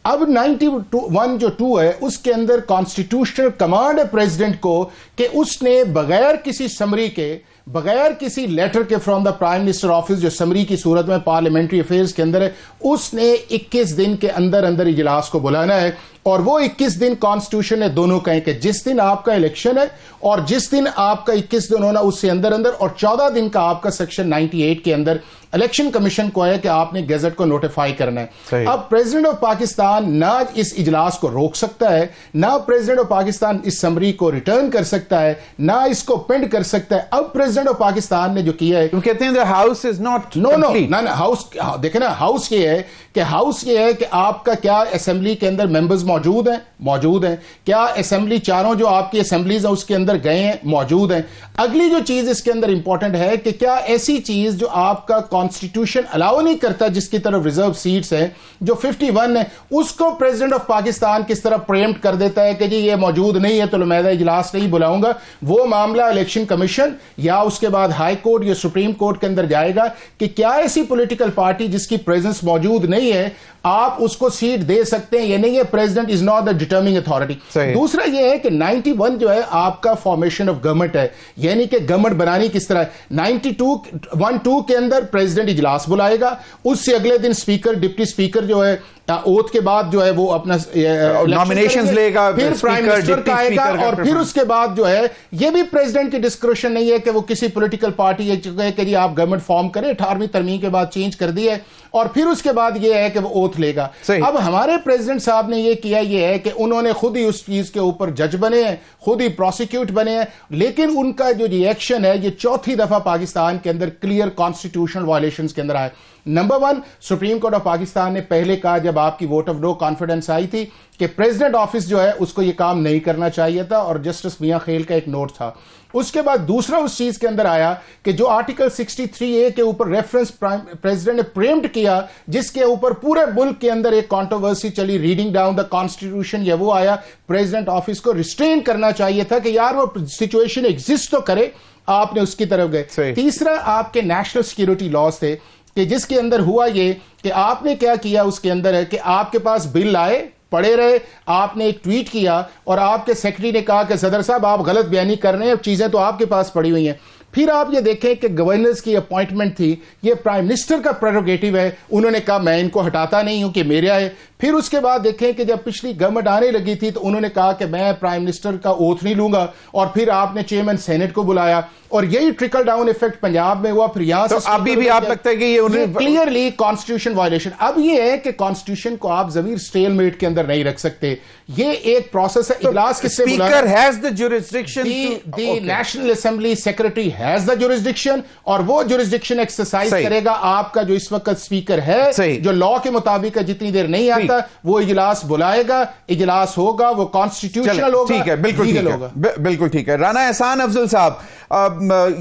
اب 91 جو 2 ہے اس کے اندر کانسٹیٹیوشنل کمانڈ ہے پریزیڈنٹ کو کہ اس نے بغیر کسی سمری کے, بغیر کسی لیٹر کے from the prime minister office, جو سمری کی صورت میں پارلیمنٹری افیئرز کے اندر ہے, اس نے 21 دن کے اندر اندر اجلاس کو بلانا ہے. اور وہ 21 دن کانسٹیٹیوشن نے دونوں کہیں کہ جس دن آپ کا الیکشن ہے اور جس دن آپ کا 21 دن ہونا اس سے اندر اندر, اور 14 دن کا آپ کا سیکشن 98 کے اندر الیکشن کمیشن کو ہے کہ آپ نے گیزٹ کو نوٹیفائی کرنا ہے. صحیح. اب پریزیڈنٹ آف پاکستان نہ اس اجلاس کو روک سکتا ہے, نہ پریزیڈنٹ آف پاکستان اس سمری کو ریٹرن کر سکتا ہے, نہ اس کو پینڈ کر سکتا ہے. اب پریزیڈنٹ آف پاکستان نے جو کیا ہے, کہتے ہیں the house is not no complete. House دیکھیں نا, ہاؤس یہ ہے کہ آپ کا کیا اسمبلی کے اندر ممبرز موجود ہیں, کیا اسمبلی چاروں جو آپ کی اسمبلیز ہیں اس کے اندر گئے ہیں, موجود ہیں. اگلی جو چیز اس کے اندر امپورٹنٹ ہے کہ کیا ایسی چیز جو آپ کا کانسٹیٹیوشن الاؤ نہیں کرتا, جس کی طرف ریزرو سیٹس ہیں جو 51 ہیں, اس کو پریزیڈنٹ آف پاکستان کس طرح پریمپٹ کر دیتا ہے کہ جی یہ موجود نہیں ہے تو میں اجلاس نہیں بلاؤں گا. وہ معاملہ الیکشن کمیشن یا اس کے بعد ہائی کورٹ یا سپریم کورٹ کے اندر جائے گا کہ کیا ایسی پولیٹیکل پارٹی جس کی پریزنس موجود نہیں ہے آپ اس کو سیٹ دے سکتے ہیں یا نہیں ہے. President is not the determining authority. دوسرا یہ ہے کہ 91 جو ہے آپ کا فارمیشن آف گورنمنٹ ہے, یعنی کہ گورنمنٹ بنانی کس طرح. 92 کے اندر پریزیڈنٹ اجلاس بلائے گا, اس سے اگلے دن اسپیکر ڈپٹی اسپیکر جو ہے اوتھ کے بعد جو ہے وہ اپنا نامینیشنز لے گا, پھر پرائم منسٹر کا آئے گا, اور پھر اس کے بعد جو ہے یہ بھی پریزیڈنٹ کی ڈسکریشن نہیں ہے کہ وہ کسی پولیٹیکل پارٹی کہ جی آپ گورنمنٹ فارم کریں, 18ویں ترمیم کے بعد چینج کر دی ہے, اور پھر اس کے بعد یہ ہے کہ وہ اوتھ لے گا. اب ہمارے پریزیڈنٹ صاحب نے یہ کیا یہ ہے کہ انہوں نے خود ہی اس چیز کے اوپر جج بنے ہیں, خود ہی پروسیکیوٹ بنے ہیں, لیکن ان کا جو ری ایکشن ہے یہ چوتھی دفعہ پاکستان کے اندر کلیئر کانسٹیٹیوشنل وائلیشنز کے اندر آئے. Number 1, supreme court of Pakistan نے پہلے کہا جب آپ کی ووٹ آف نو کانفیڈنس آئی تھی کہ پریزیڈنٹ آفس جو ہے اس کو یہ کام نہیں کرنا چاہیے تھا, اور جسٹس میاں خیل کا ایک نوٹ تھا. اس کے بعد دوسرا اس چیز کے اندر آیا کہ جو آرٹیکل 63A کے اوپر ریفرنس پریزیڈنٹ نے پریمپٹ کیا, جس کے اوپر پورے ملک کے اندر ایک کانٹروورسی چلی, ریڈنگ ڈاؤن دا کانسٹیٹیوشن, یا وہ آیا پریزیڈنٹ آفس کو ریسٹرین کرنا چاہیے تھا کہ یار وہ سچویشن ایگزسٹ تو کرے, آپ نے اس کی طرف گئے. تیسرا آپ کے نیشنل سیکیورٹی لاز تھے کہ جس کے اندر ہوا یہ کہ آپ نے کیا کیا اس کے اندر ہے کہ آپ کے پاس بل آئے, پڑے رہے, آپ نے ایک ٹویٹ کیا اور آپ کے سیکرٹری نے کہا کہ صدر صاحب آپ غلط بیانی کر رہے ہیں, چیزیں تو آپ کے پاس پڑی ہوئی ہیں. پھر آپ یہ دیکھیں کہ گورنرز کی اپوائنٹمنٹ تھی, یہ پرائم منسٹر کا پریروگیٹو ہے, انہوں نے کہا میں ان کو ہٹاتا نہیں ہوں کہ میرے آئے. پھر اس کے بعد دیکھیں کہ جب پچھلی گورنمنٹ آنے لگی تھی تو انہوں نے کہا کہ میں پرائم منسٹر کا اوتھ نہیں لوں گا, اور پھر آپ نے چیئرمین سینٹ کو بلایا, اور یہی ٹرکل ڈاؤن ایفیکٹ پنجاب میں ہوا. پھر یہاں سے ابھی بھی آپ لگتا ہے کہ یہ کلیئرلی کانسٹیٹیوشن وائلیشن. اب یہ ہے کہ کانسٹیٹیوشن کو آپ ضمیر سٹیل میٹ کے اندر نہیں رکھ سکتے, یہ ایک پروسیس ہے. اجلاس کس سے بلانا, speaker has the jurisdiction, the national assembly secretary has the jurisdiction, اور وہ جورسڈکشن ایکسرسائز کرے گا. آپ کا جو اس وقت اسپیکر ہے جو لا کے مطابق جتنی دیر نہیں آتا وہ اجلاس بلائے گا, اجلاس ہوگا, وہ کانسٹیٹیوشنل ہوگا. ٹھیک ہے, بالکل ٹھیک ہے. رانا احسان افضل صاحب,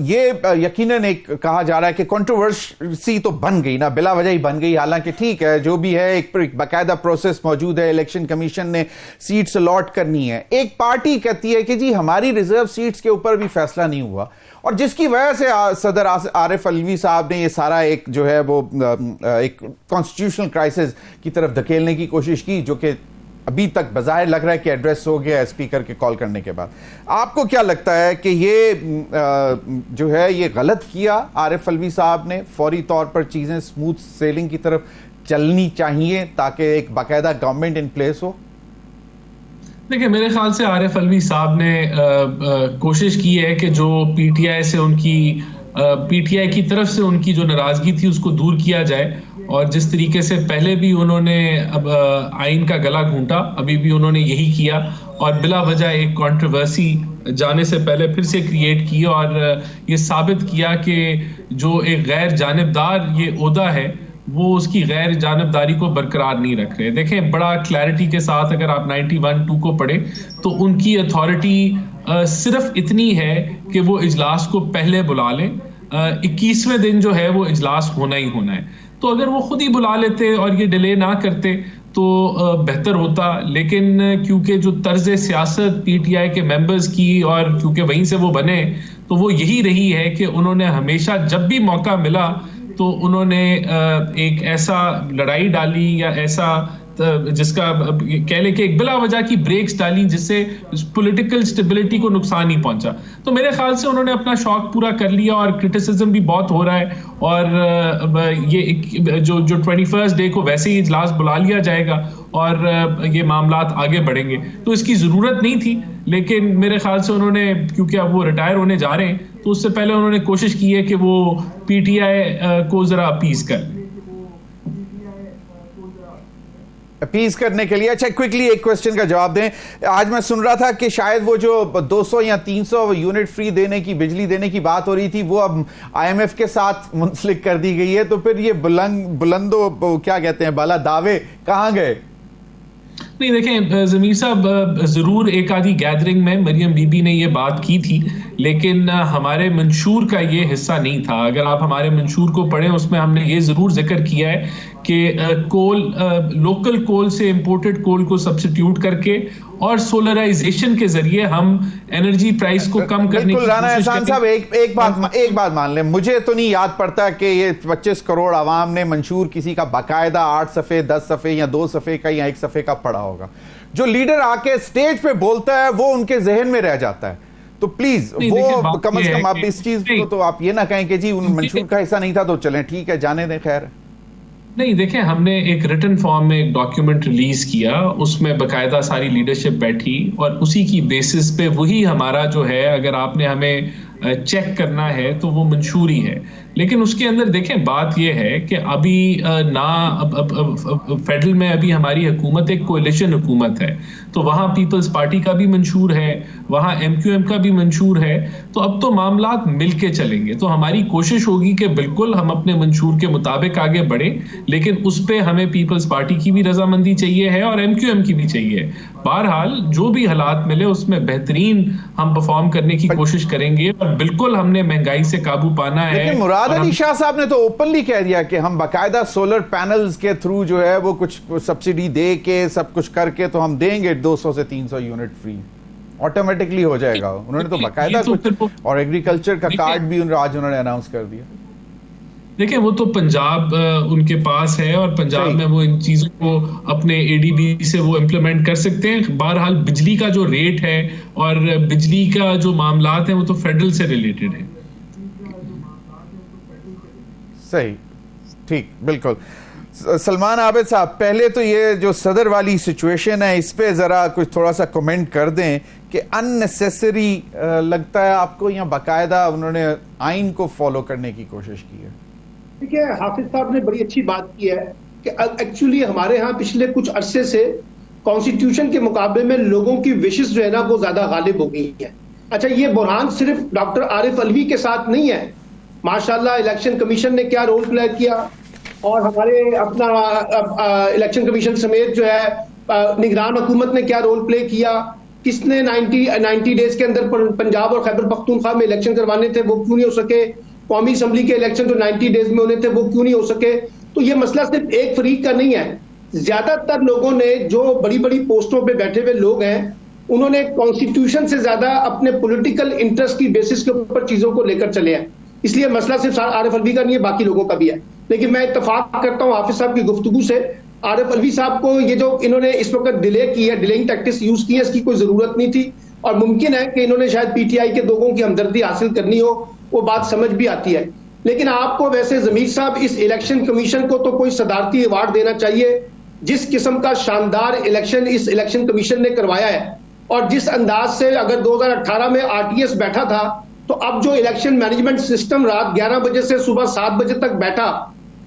یہ یقیناً ایک کہا جا رہا ہے کہ کنٹروورسی تو بن گئی نا, بلا وجہ ہی بن گئی, حالانکہ ٹھیک ہے جو بھی ہے ایک باقاعدہ پروسیس موجود ہے, الیکشن کمیشن نے سیٹس الاٹ کرنی ہے. ایک پارٹی کہتی ہے کہ جی ہماری ریزرو سیٹس کے اوپر بھی فیصلہ نہیں ہوا, اور جس کی وجہ سے صدر عارف علوی صاحب نے یہ سارا ایک جو ہے وہ ایک کانسٹیٹیوشنل کرائسس کی طرف دھکیلنے کی کوشش کی, جو کہ ابھی تک بظاہر لگ رہا ہے کہ ایڈریس ہو گیا اسپیکر کے کال کرنے کے بعد. آپ کو کیا لگتا ہے کہ یہ جو ہے یہ غلط کیا عارف علوی صاحب نے, فوری طور پر چیزیں سموتھ سیلنگ کی طرف چلنی چاہیے تاکہ ایک باقاعدہ گورنمنٹ ان پلیس ہو؟ دیکھیں میرے خیال سے عارف علوی صاحب نے کوشش کی ہے کہ جو پی ٹی آئی سے ان کی پی ٹی آئی کی طرف سے ان کی جو ناراضگی تھی اس کو دور کیا جائے، اور جس طریقے سے پہلے بھی انہوں نے آئین کا گلا گھونٹا، ابھی بھی انہوں نے یہی کیا، اور بلا وجہ ایک کنٹروورسی جانے سے پہلے پھر سے کریٹ کی اور یہ ثابت کیا کہ جو ایک غیر جانبدار یہ عہدہ ہے وہ اس کی غیر جانبداری کو برقرار نہیں رکھ رہے۔ دیکھیں بڑا کلیئرٹی کے ساتھ اگر آپ 91(2) کو پڑھیں تو ان کی اتھارٹی صرف اتنی ہے کہ وہ اجلاس کو پہلے بلا لیں، 21ویں دن جو ہے وہ اجلاس ہونا ہی ہونا ہے، تو اگر وہ خود ہی بلا لیتے اور یہ ڈیلے نہ کرتے تو بہتر ہوتا، لیکن کیونکہ جو طرز سیاست پی ٹی آئی کے ممبرز کی اور کیونکہ وہیں سے وہ بنے تو وہ یہی رہی ہے کہ انہوں نے ہمیشہ جب بھی موقع ملا تو انہوں نے ایک ایسا لڑائی ڈالی یا ایسا جس کا کہہ لیں کہ ایک بلا وجہ کی بریکس ڈالی جس سے پولیٹیکل سٹیبلٹی کو نقصان نہیں پہنچا۔ تو میرے خیال سے انہوں نے اپنا شوق پورا کر لیا، اور کرٹیسزم بھی بہت ہو رہا ہے، اور یہ جو 21 ڈے کو ویسے ہی اجلاس بلا لیا جائے گا اور یہ معاملات آگے بڑھیں گے، تو اس کی ضرورت نہیں تھی، لیکن میرے خیال سے انہوں نے کیونکہ اب وہ ریٹائر ہونے جا رہے ہیں تو اس سے پہلے انہوں نے کوشش کی ہے کہ وہ پی ٹی آئی کو ذرا اپیز کر لیں۔ اپیز کرنے کے لیے اچھا کوئکلی ایک کوسچن کا جواب دیں۔ آج میں سن رہا تھا کہ شاید وہ جو 200 یا 300 یونٹ فری دینے کی بجلی دینے کی بات ہو رہی تھی وہ اب آئی ایم ایف کے ساتھ منسلک کر دی گئی ہے، تو پھر یہ بلندو کیا کہتے ہیں بالا دعوے کہاں گئے؟ نہیں دیکھیں ضمیر صاحب، ضرور ایک آدھی گیدرنگ میں مریم بی بی نے یہ بات کی تھی، لیکن ہمارے منشور کا یہ حصہ نہیں تھا۔ اگر آپ ہمارے منشور کو پڑھیں اس میں ہم نے یہ ضرور ذکر کیا ہے کہ کول، لوکل کول سے امپورٹڈ کول کو سبسٹیوٹ کر کے اور سولرائزیشن کے ذریعے ہم انرجی پرائس کو کم کرنے کی رانا احسان صاحب ایک بات مان لیں، مجھے تو نہیں یاد پڑتا کہ یہ 25 کروڑ عوام نے منشور کسی کا باقاعدہ 8 صفحے 10 صفحے یا 2 صفحے کا یا 1 صفحے کا پڑھا ہوگا۔ جو لیڈر آ کے سٹیج پہ بولتا ہے وہ ان کے ذہن میں رہ جاتا ہے، تو پلیز وہ کم از کم آپ اس چیز کو تو آپ یہ نہ کہیں کہ جی ان منشور کا حصہ نہیں تھا تو چلیں ٹھیک ہے جانے دیں، خیر۔ نہیں دیکھیں ہم نے ایک ریٹن فارم میں ایک ڈاکیومنٹ ریلیز کیا، اس میں باقاعدہ ساری لیڈرشپ بیٹھی اور اسی کی بیسس پہ وہی ہمارا جو ہے، اگر آپ نے ہمیں چیک کرنا ہے تو وہ منشور ہی ہے، لیکن اس کے اندر دیکھیں بات یہ ہے کہ ابھی فیڈرل میں ابھی ہماری حکومت ایک کولیشن حکومت ہے، تو وہاں پیپلز پارٹی کا بھی منشور ہے، وہاں ایم کیو ایم کا بھی منشور ہے، تو اب تو معاملات مل کے چلیں گے۔ تو ہماری کوشش ہوگی کہ بالکل ہم اپنے منشور کے مطابق آگے بڑھیں، لیکن اس پہ ہمیں پیپلز پارٹی کی بھی رضامندی چاہیے ہے اور ایم کیو ایم کی بھی چاہیے۔ بہرحال جو بھی حالات ملے اس میں بہترین ہم پرفارم کرنے کی کوشش کریں گے، اور بالکل ہم نے مہنگائی سے قابو پانا ہے۔ لیکن مراد علی شاہ صاحب نے تو اوپنلی کہہ دیا کہ ہم باقاعدہ سولر پینلز کے تھرو جو ہے وہ کچھ سبسڈی دے کے سب کچھ کر کے تو ہم دیں گے 200 سے 300 یونٹ فری، آٹومیٹکلی ہو جائے گا۔ انہوں نے تو باقاعدہ کچھ، اور ایگریکلچر کا کارڈ بھی آج انہوں نے اناؤنس کر دیا۔ دیکھیں وہ تو پنجاب ان کے پاس ہے اور پنجاب میں وہ ان چیزوں کو اپنے اے ڈی بی سے وہ امپلیمنٹ کر سکتے ہیں۔ بہرحال بجلی کا جو ریٹ ہے اور بجلی کا جو معاملات ہیں وہ تو فیڈرل سے ریلیٹڈ ہیں۔ صحیح، ٹھیک، بالکل۔ سلمان عابد صاحب، پہلے تو یہ جو صدر والی سچویشن ہے اس پہ ذرا کچھ تھوڑا سا کمنٹ کر دیں کہ ان نیسیسری لگتا ہے آپ کو یا باقاعدہ انہوں نے آئین کو فالو کرنے کی کوشش کی ہے؟ دیکھیے حافظ صاحب نے بڑی اچھی بات کی ہے کہ ایکچولی ہمارے ہاں پچھلے کچھ عرصے سے کانسٹیٹیوشن کے مقابلے میں لوگوں کی وشز جو ہے نا وہ زیادہ غالب ہو گئی ہیں۔ اچھا یہ بحران صرف ڈاکٹر عارف علوی کے ساتھ نہیں ہے، ماشاءاللہ الیکشن کمیشن نے کیا رول پلے کیا، اور ہمارے اپنا الیکشن کمیشن سمیت جو ہے نگران حکومت نے کیا رول پلے کیا، کس نے 90 ڈیز کے اندر پنجاب اور خیبر پختونخوا میں الیکشن کروانے تھے وہ کیوں نہیں ہو سکے، قومی اسمبلی کے الیکشن جو 90 ڈیز میں ہونے تھے وہ کیوں نہیں ہو سکے۔ تو یہ مسئلہ صرف ایک فریق کا نہیں ہے، زیادہ تر لوگوں نے جو بڑی بڑی پوسٹوں پہ بیٹھے ہوئے لوگ ہیں انہوں نے کانسٹیٹیوشن سے زیادہ اپنے پولیٹیکل انٹرسٹ کی بیسس کے اوپر چیزوں کو لے کر چلے ہیں، اس لیے مسئلہ صرف عارف علوی کا نہیں ہے، باقی لوگوں کا بھی ہے۔ لیکن میں اتفاق کرتا ہوں حافظ صاحب کی گفتگو سے، عارف علوی صاحب کو یہ جو انہوں نے اس وقت ڈیلے کی ہے، ڈیلیئنگ ٹیکٹکس یوز کی ہے، اس کی کوئی ضرورت نہیں تھی، اور ممکن ہے کہ انہوں نے شاید پی ٹی آئی کے لوگوں کی ہمدردی حاصل کرنی ہو، وہ بات سمجھ بھی آتی ہے۔ لیکن آپ کو ویسے ضمیر صاحب اس الیکشن کمیشن کو تو کوئی صدارتی ایوارڈ دینا چاہیے جس قسم کا شاندار الیکشن اس الیکشن کمیشن نے کروایا ہے اور جس انداز سے اگر 2018 میں RTS بیٹھا تھا تو اب جو الیکشن مینجمنٹ سسٹم رات 11 بجے سے صبح 7 بجے تک بیٹھا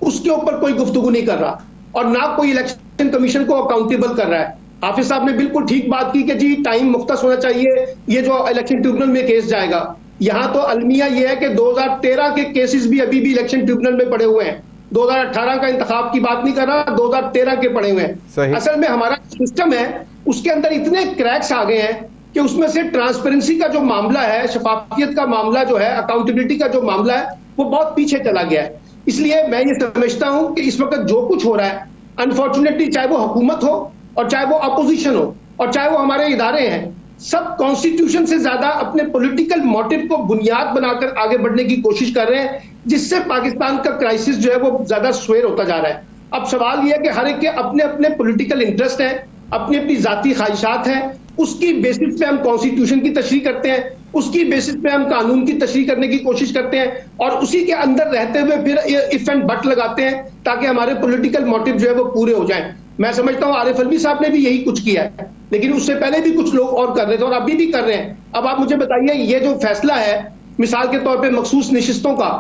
اس کے اوپر کوئی گفتگو نہیں کر رہا اور نہ کوئی الیکشن کمیشن کو اکاؤنٹیبل کر رہا ہے. حافظ صاحب نے بالکل ٹھیک بات کی کہ جی ٹائم مختص ہونا چاہیے, یہ جو الیکشن ٹریبونل میں کیس جائے گا. یہاں تو المیہ یہ ہے کہ 2013 کے کیسز بھی ابھی بھی الیکشن ٹریبونل میں پڑے ہوئے ہیں. 2018 کا انتخاب کی بات نہیں کر رہا, 2013 کے پڑے ہوئے ہیں. اصل میں ہمارا سسٹم ہے اس کے اندر اتنے کریکس آ گئے ہیں کہ اس میں سے ٹرانسپیرنسی کا جو معاملہ ہے, شفافیت کا معاملہ جو ہے, اکاؤنٹیبلٹی کا جو معاملہ ہے وہ بہت پیچھے چلا گیا ہے. اس لیے میں یہ سمجھتا ہوں کہ اس وقت جو کچھ ہو رہا ہے انفارچونیٹلی, چاہے وہ حکومت ہو اور چاہے وہ اپوزیشن ہو اور چاہے وہ ہمارے ادارے ہیں, سب کانسٹیٹیوشن سے زیادہ اپنے پولیٹیکل موٹیو کو بنیاد بنا کر آگے بڑھنے کی کوشش کر رہے ہیں, جس سے پاکستان کا کرائسس جو ہے وہ زیادہ سویر ہوتا جا رہا ہے. اب سوال یہ ہے کہ ہر ایک کے اپنے اپنے پولیٹیکل انٹرسٹ ہیں, اپنی اپنی ذاتی خواہشات ہیں, اس کی بیسس پہ ہم کانسٹیٹیوشن کی تشریح کرتے ہیں, اس کی بیسس پہ ہم قانون کی تشریح کرنے کی کوشش کرتے ہیں اور اسی کے اندر رہتے ہوئے پھر اف اینڈ بٹ لگاتے ہیں تاکہ ہمارے پولیٹیکل موٹیو جو ہے وہ پورے ہو جائیں. میں سمجھتا ہوں عارف الوی صاحب نے بھی یہی کچھ کیا ہے, لیکن اس سے پہلے بھی کچھ لوگ اور کر رہے تھے اور ابھی بھی کر رہے ہیں. اب آپ مجھے بتائیے, یہ جو فیصلہ ہے مثال کے طور پہ مخصوص نشستوں کا,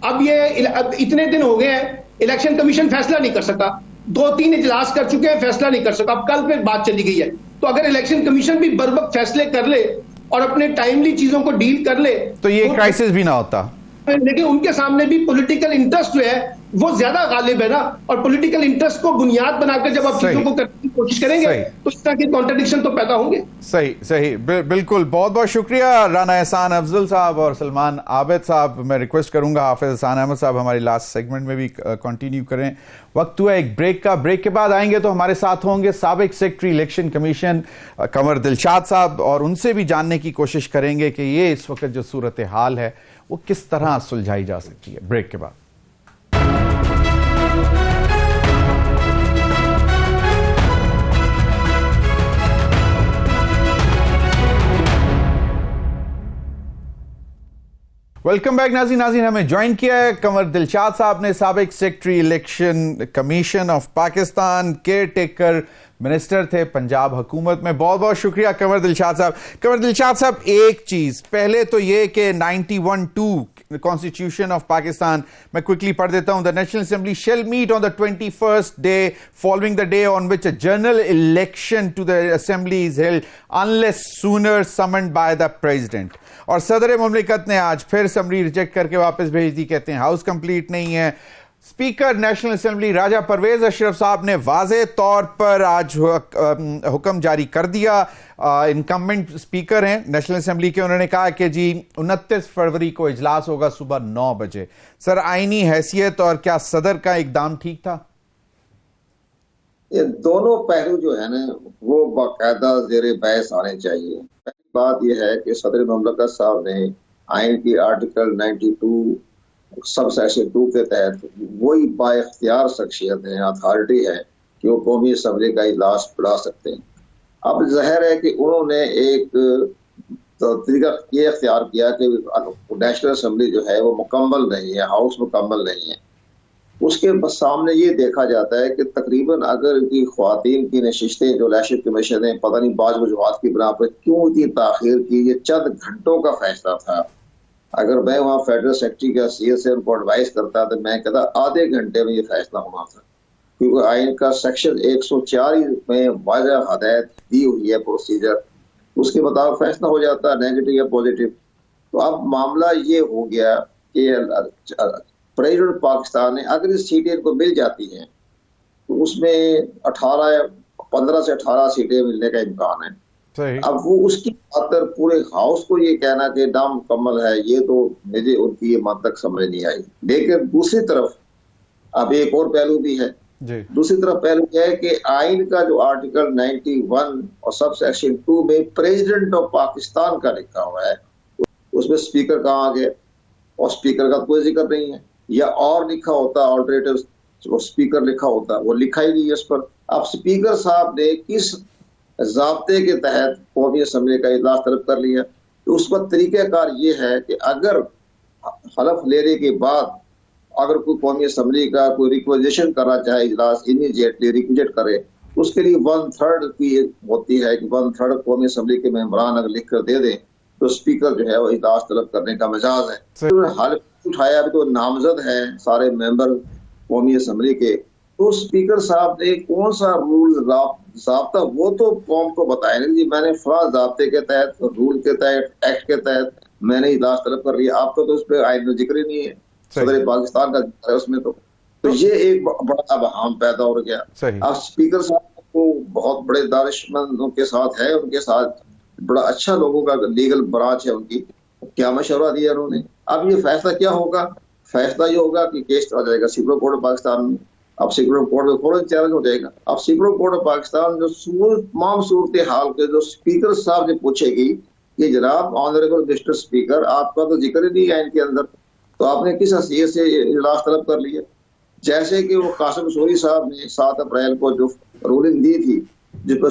اب یہ اتنے دن ہو گئے ہیں الیکشن کمیشن فیصلہ نہیں کر سکا, 2-3 اجلاس کر چکے ہیں, فیصلہ نہیں کر سکا. اب کل پہ بات چلی گئی ہے, تو اگر الیکشن کمیشن بھی بر وقت فیصلے کر لے اور اپنے ٹائملی چیزوں کو ڈیل کر لے تو یہ کرائسس بھی نہ ہوتا. لیکن ان کے سامنے بھی پولیٹیکل انٹرسٹ جو ہے وہ زیادہ غالب ہے نا, اور پولیٹیکل انٹرسٹ کو بنیاد بنا کر جب آپ چیزوں کو کرنے کی کوشش کریں گے تو اس طرح کی کانٹرڈکشن تو پیدا ہوں گے. صحیح بالکل. بہت بہت شکریہ رانا احسان افضل صاحب اور سلمان عابد صاحب. میں ریکویسٹ کروں گا حافظ احسان احمد صاحب ہماری لاسٹ سیگمنٹ میں بھی کنٹینیو کریں. وقت ہوا ایک بریک کا, بریک کے بعد آئیں گے تو ہمارے ساتھ ہوں گے سابق secretary election commission Qamar Dilshad صاحب, اور ان سے بھی جاننے کی کوشش کریں گے کہ یہ اس وقت جو صورتحال ہے وہ کس طرح سلجھائی جا سکتی ہے. بریک کے بعد. ویلکم بیک ناظرین. ہمیں جوائن کیا ہے قمر دلشاد صاحب نے, سابق secretary election commission of Pakistan, care taker minister تھے پنجاب حکومت میں. بہت بہت شکریہ قمر دلشاد صاحب. قمر دلشاد صاحب, ایک چیز پہلے تو یہ کہ 91(2) Constitution of Pakistan, میں کوئکلی پڑھ دیتا ہوں. The National Assembly shall meet on the 21st day following the day on which a general election to the Assembly is held unless sooner summoned by the President. اور صدر مملکت نے آج پھر اسمبلی ریجیکٹ کر کے واپس بھیج دی, کہتے ہیں ہاؤس کمپلیٹ نہیں ہے. اسپیکر نیشنل اسمبلی راجہ پرویز اشرف صاحب نے واضح طور پر آج حکم جاری کر دیا, انکمبنٹ اسپیکر ہیں نیشنل اسمبلی کے, انہوں نے کہا کہ جی 29 فروری کو اجلاس ہوگا صبح 9 بجے. سر, آئینی حیثیت اور کیا صدر کا اقدام ٹھیک تھا؟ یہ دونوں پہلو جو ہے نا وہ باقاعدہ زیر بحث آنے چاہیے. پہلی بات یہ ہے کہ صدر مملکت صاحب نے آئین کی آرٹیکل 92 سب سیکشن 2 کے تحت وہی با اختیار شخصیت ہے, اتھارٹی ہے کہ وہ قومی اسمبلی کا اجلاس بلا سکتے ہیں. اب ظاہر ہے کہ انہوں نے ایک طریقہ یہ اختیار کیا کہ نیشنل اسمبلی جو ہے وہ مکمل نہیں ہے, ہاؤس مکمل نہیں ہے. اس کے سامنے یہ دیکھا جاتا ہے کہ تقریباً اگر کی خواتین کی نشستیں جو الیکشن کمیشن نے پتہ نہیں بعض وجوہات کی بنا پر کیوں اتنی تاخیر کی, یہ چند گھنٹوں کا فیصلہ تھا. اگر میں وہاں فیڈرل سیکرٹری کا سی ایس ان کو ایڈوائز کرتا تو میں کہتا آدھے گھنٹے میں یہ فیصلہ ہونا تھا, کیونکہ آئین کا سیکشن 104 میں واضح ہدایت دی ہوئی ہے پروسیجر, اس کے مطابق فیصلہ ہو جاتا ہے نیگیٹو یا پازیٹیو. تو اب معاملہ یہ ہو گیا کہ پریزیڈنٹ پاکستان نے اگر اس سیٹیں ان کو مل جاتی ہیں تو اس میں 15 سے 18 سیٹیں ملنے کا امکان ہے. اب وہ اس کی خاطر پورے ہاؤس کو یہ کہنا کہ نامکمل ہے, یہ تو مجھے ان کی یہ منطق سمجھ نہیں آئی. لیکن دوسری طرف اب ایک اور پہلو بھی ہے. دوسری طرف پہلو یہ ہے کہ آئین کا جو آرٹیکل 91 اور سب سیکشن 2 میں پریزیڈنٹ آف پاکستان کا لکھا ہوا ہے, اس میں اسپیکر کہاں گیا, اور اسپیکر کا کوئی ذکر نہیں ہے. یا اور لکھا ہوتا آلٹرنیٹو اسپیکر لکھا ہوتا, وہ لکھا ہی نہیں ہے اس پر. اب اسپیکر صاحب نے کس ضابطے کے تحت قومی اسمبلی کا اجلاس طلب کر لیا, تو اس پر طریقہ کار یہ ہے کہ اگر حلف لینے کے بعد اگر کوئی قومی اسمبلی کا کوئی ریکویزیشن کرنا چاہے اجلاس امیڈیٹلی ریکویزٹ کرے، اس کے لیے 1/3 کی ہوتی ہے کہ 1/3 قومی اسمبلی کے ممبران اگر لکھ کر دے دیں تو اسپیکر جو ہے وہ اجلاس طلب کرنے کا مجاز ہے۔ حال اٹھایا ابھی تو نامزد ہیں سارے ممبر قومی اسمبلی کے، تو اسپیکر صاحب نے کون سا رول ضابطہ وہ تو قوم کو بتائیں گے، جی میں نے فلاں ضابطے کے تحت، رول کے تحت، ایکٹ کے تحت میں نے اجلاس طلب کر لیا۔ آپ کا تو اس پہ آئین میں ذکر ہی نہیں ہے، صدر پاکستان کا ذکر ہے اس میں، تو یہ ایک بڑا ابہام پیدا ہو گیا۔ اب اسپیکر صاحب کو بہت بڑے دانشمندوں کے ساتھ ہے، ان کے ساتھ بڑا اچھا لوگوں کا لیگل برانچ ہے ان کی، کیا مشورہ دیا انہوں نے۔ اب یہ فیصلہ کیا ہوگا؟ فیصلہ یہ ہوگا کہ کیس آ جائے گا سپریم کورٹ آف پاکستان میں، اب سپریم کورٹ میں فوراً چیلنج ہو جائے گا۔ اب سپریم کورٹ آف پاکستان جو تمام صورتحال کے جو اسپیکر صاحب سے پوچھے گی کہ جناب آنریبل مسٹر اسپیکر، آپ کا تو ذکر ہی نہیں ہے ان کے اندر، تو آپ نے کس حیثیت سے اجلاس طلب کر لیا؟ جیسے کہ وہ قاسم سوری صاحب نے 7 اپریل کو جو رولنگ دی تھی، جس پر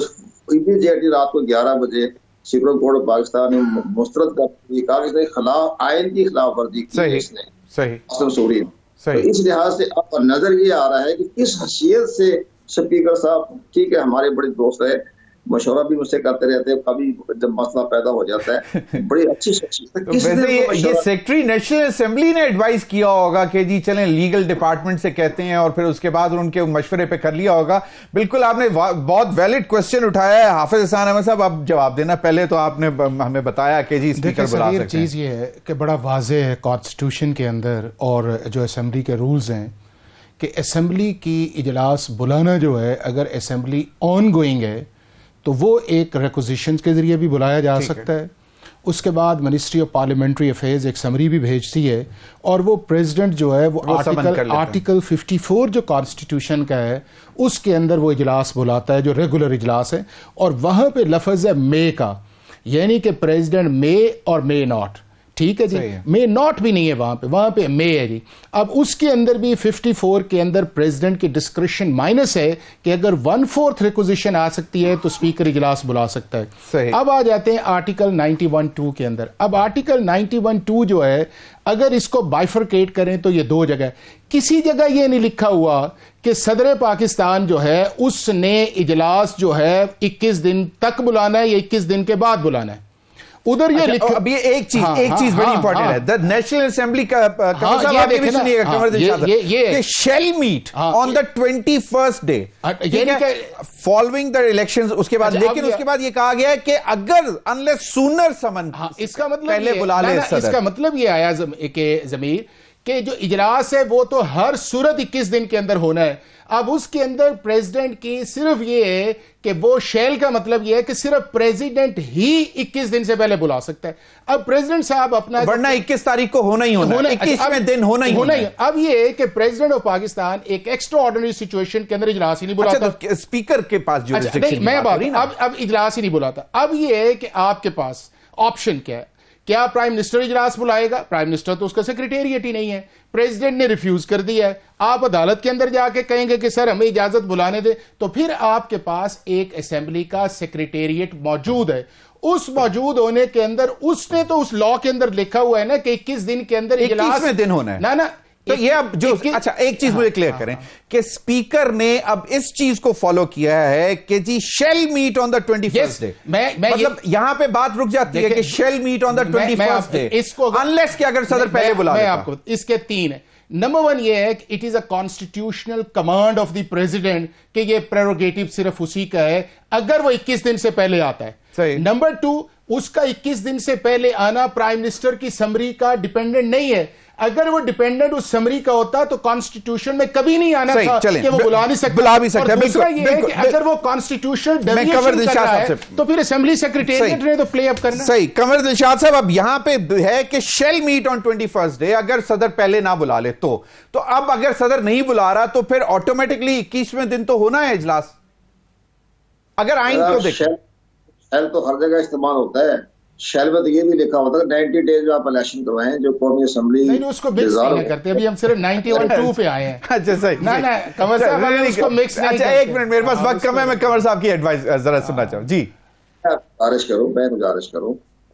امیڈیٹلی رات کو 11 بجے سپریم کورٹ آف پاکستان نے مسترد کر کہا کہ اس نے آئین کی خلاف ورزی کی ہے اس نے، قاسم سوری نے۔ تو اس لحاظ سے اب نظر یہ آ رہا ہے کہ کس حیثیت سے اسپیکر صاحب، ٹھیک ہے ہمارے بڑے دوست ہے، مشورہ بھی مجھ سے کرتے رہتے ہیں، کبھی جب مسئلہ پیدا ہو جاتا ہے، بڑی اچھی شخصیت۔ یہ سیکرٹری نیشنل اسمبلی نے ایڈوائز کیا ہوگا کہ جی چلیں لیگل ڈپارٹمنٹ سے کہتے ہیں، اور پھر اس کے بعد ان کے مشورے پہ کر لیا ہوگا۔ بالکل آپ نے بہت ویلڈ کوسچن اٹھایا ہے حافظ احسان احمد صاحب، اب جواب دینا۔ پہلے تو آپ نے ہمیں بتایا کہ جی اسپیکر بلا سکتے ہیں۔ چیز یہ ہے کہ بڑا واضح ہے کانسٹیٹیوشن کے اندر اور جو اسمبلی کے رولز ہیں کہ اسمبلی کی اجلاس بلانا جو ہے، اگر اسمبلی آن گوئنگ ہے تو وہ ایک ریکوزیشنز کے ذریعے بھی بلایا جا سکتا ہے۔ اس کے بعد منسٹری آف پارلیمنٹری افیئرز ایک سمری بھی بھیجتی ہے، اور وہ پریزیڈنٹ جو ہے وہ آرٹیکل 54 جو کانسٹیٹیوشن کا ہے اس کے اندر وہ اجلاس بلاتا ہے جو ریگولر اجلاس ہے، اور وہاں پہ لفظ ہے مے کا، یعنی کہ پریزیڈنٹ مے اور مے ناٹ، ٹھیک ہے جی، مے ناٹ بھی نہیں ہے وہاں پہ مے ہے جی۔ اب اس کے اندر بھی 54 کے اندر پریزیڈنٹ کی ڈسکریشن مائنس ہے کہ اگر 1/4 ریکوزیشن آ سکتی ہے تو اسپیکر اجلاس بلا سکتا ہے۔ اب آ جاتے ہیں آرٹیکل 91(2) کے اندر۔ اب آرٹیکل 91(2) جو ہے، اگر اس کو بائفرکیٹ کریں تو یہ 2 جگہ، کسی جگہ یہ نہیں لکھا ہوا کہ صدر پاکستان جو ہے اس نے اجلاس جو ہے 21 دن تک بلانا ہے یا 21 دن کے بعد بلانا ہے۔ ادھر یہ لکھا، اب یہ ایک چیز بڑی امپورٹنٹ ہے، the نیشنل اسمبلی کا کمر صاحب آپ بھی سنیے گا، کمر دلشاد صاحب، کہ shall meet on the 21st day، following the elections، اس کے بعد، لیکن اس کے بعد یہ کہا گیا ہے کہ اگر unless sooner summon، اس کا مطلب پہلے بلا لے صدر، اس کا مطلب یہ آیا کہ ضمیر کہ جو اجلاس ہے وہ تو ہر صورت 21 دن کے اندر ہونا ہے۔ اب اس کے اندر پریزیڈنٹ کی صرف یہ ہے کہ وہ شیل کا مطلب یہ ہے کہ صرف پریزیڈنٹ ہی 21 دن سے پہلے بلا سکتا ہے۔ اب پریزیڈنٹ صاحب اپنا، ورنہ 21 تاریخ کو ہونا ہی ہونا، 21ویں دن ہونا ہی ہونا۔ اب یہ ہے کہ پریزیڈنٹ آف پاکستان ایک ایکسٹرا آرڈنری سچویشن کے اندر اجلاس ہی نہیں بلاتا۔ اسپیکر کے پاس جو اب اجلاس ہی نہیں بلاتا۔ اب یہ ہے کہ آپ کے پاس آپشن کیا ہے، کیا پرائم منسٹر اجلاس بلائے گا؟ پرائم منسٹر تو اس کا سیکریٹریٹ ہی نہیں ہے، پریزیڈنٹ نے ریفیوز کر دیا ہے۔ آپ عدالت کے اندر جا کے کہیں گے کہ سر ہمیں اجازت بلانے دے، تو پھر آپ کے پاس ایک اسمبلی کا سیکریٹریٹ موجود ہے۔ اس موجود ہونے کے اندر اس نے تو اس لا کے اندر لکھا ہوا ہے نا کہ 21 دن کے اندر اجلاس 21ویں دن ہونا ہے نا۔ تو یہ اب جو، اچھا ایک چیز مجھے کلیئر کریں کہ اسپیکر نے اب اس چیز کو فالو کیا ہے کہ جی shall meet on the 21st day, مطلب یہاں پہ بات رک جاتی ہے کہ shall meet on the 21st day, unless کہ اگر صدر پہلے بلا میں آپ کو اس کے 3 ہے۔ نمبر 1 یہ ہے کہ it is a constitutional command of the president کہ یہ پریروگیٹو صرف اسی کا ہے اگر وہ 21 دن سے پہلے آتا ہے۔ نمبر 2، اس کا 21 دن سے پہلے آنا پرائم منسٹر کی سمری کا ڈیپینڈنٹ نہیں ہے۔ اگر وہ ڈیپینڈنٹ اس سمری کا ہوتا تو کانسٹیٹیوشن میں کبھی نہیں آنا تھا کہ وہ بلا نہیں سکتا۔ اور دوسرا یہ ہے کہ اگر وہ کانسٹیٹیوشن ڈیویشن کر رہا ہے تو پھر اسمبلی سیکریٹریٹ نے تو پلے اپ کرنا۔ صحیح، قمر دلشاد صاحب اب یہاں پہ ہے کہ شیل میٹ آن 21st ڈے، اگر صدر پہلے نہ بلا لے تو اب اگر صدر نہیں بلا رہا تو پھر آٹومیٹکلی 21ویں دن تو ہونا ہے اجلاس، اگر آئین کو دیکھیں۔ شیل تو ہر جگہ استعمال ہوتا ہے، شیل میں تو یہ بھی لکھا ہوتا ہے 90 ڈیز میں آپ الیکشن کروائیں جو قومی اسمبلی نہیں اس کو مکس نہیں کرتے، ابھی ہم صرف 91(2) پہ آئے ہیں۔ اچھا صحیح، نہ قمر صاحب اس کو مکس نہیں کرتے۔ اچھا ایک منٹ، میرے پاس وقت کم ہے، میں قمر صاحب کی ایڈوائس ذرا سننا چاہوں۔ جی میں گزارش کروں